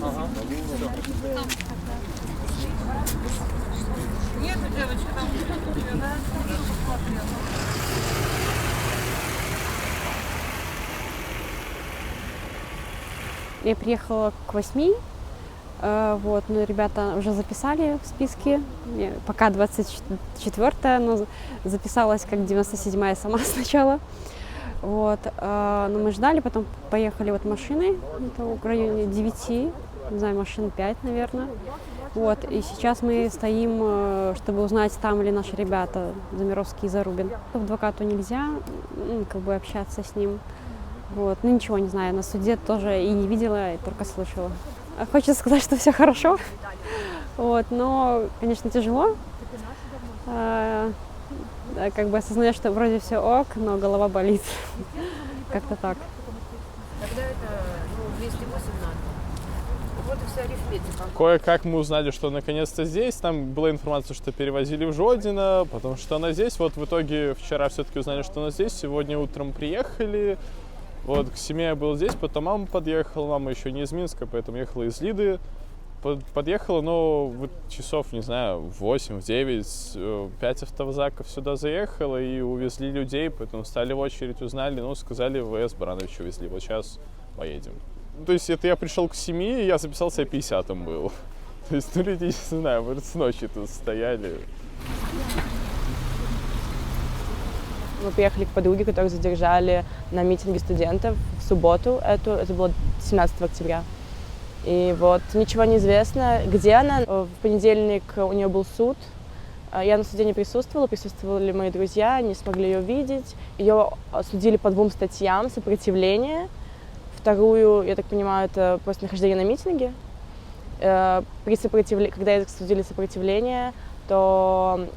Ага. Нет, девочка, там да? Я приехала к 8, вот, но ребята уже записали в списке. Пока 24-я, но записалась как 97-я сама сначала. Вот, но мы ждали, потом поехали вот машиной, это в районе 9, не знаю, машин 5, наверное. Вот, и сейчас мы стоим, чтобы узнать, там ли наши ребята, Замировский и Зарубин. К адвокату нельзя, как бы общаться с ним. Вот, ну ничего не знаю, на суде тоже и не видела, и только слышала. Хочется сказать, что все хорошо, вот, но, конечно, тяжело. Как бы осознаешь, что вроде все ок, но голова болит. Как-то так. Тогда это 218. Вот и вся арифметика. Кое-как мы узнали, что наконец-то здесь. Там была информация, что перевозили в Жодино, потому что она здесь. Вот в итоге вчера все-таки узнали, что она здесь. Сегодня утром приехали. Вот к семье я был здесь, потом мама подъехала. Мама еще не из Минска, поэтому ехала из Лиды. Подъехала, но вот часов, не знаю, в 8, в 9, 5 автовозаков сюда заехало и увезли людей, поэтому стали в очередь, узнали, ну, сказали, в ВС Барановича увезли, вот сейчас поедем. Ну, то есть это я пришел к 7, и я записался, я 50-м был. То есть, ну, люди, не знаю, может, с ночи тут стояли. Мы приехали к подруге, которую задержали на митинге студентов в субботу, это было 17 октября. И вот ничего не известно, где она. В понедельник у нее был суд. Я на суде не присутствовала, присутствовали мои друзья, не смогли ее видеть. Ее осудили по 2 статьям: сопротивление. Вторую, я так понимаю, это просто нахождение на митинге. Когда судили сопротивление, то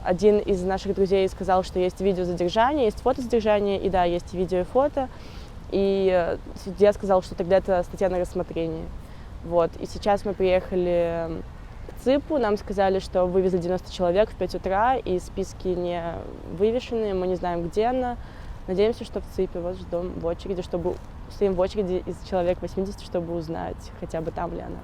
один из наших друзей сказал, что есть видео задержания, есть фото задержания, и да, есть видео и фото. И судья сказал, что тогда это статья на рассмотрение. Вот. И сейчас мы приехали к ЦИПу, нам сказали, что вывезли 90 человек в 5 утра, и списки не вывешены, мы не знаем, где она. Надеемся, что в ЦИПе, вот ждем в очереди, стоим в очереди из человек 80, чтобы узнать, хотя бы там ли она.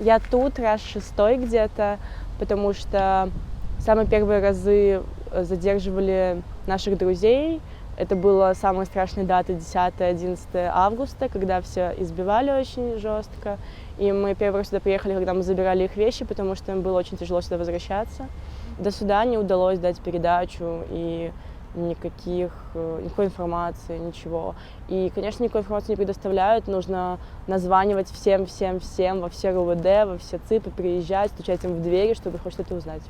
Я тут раз 6-й где-то, потому что самые первые разы задерживали наших друзей. Это была самая страшная дата, 10-11 августа, когда все избивали очень жестко. И мы первый раз сюда приехали, когда мы забирали их вещи, потому что им было очень тяжело сюда возвращаться. До суда не удалось дать передачу и никакой информации, ничего. И, конечно, никакой информации не предоставляют. Нужно названивать всем во все РУВД, во все ЦИПы, приезжать, стучать им в двери, чтобы хоть что-то узнать.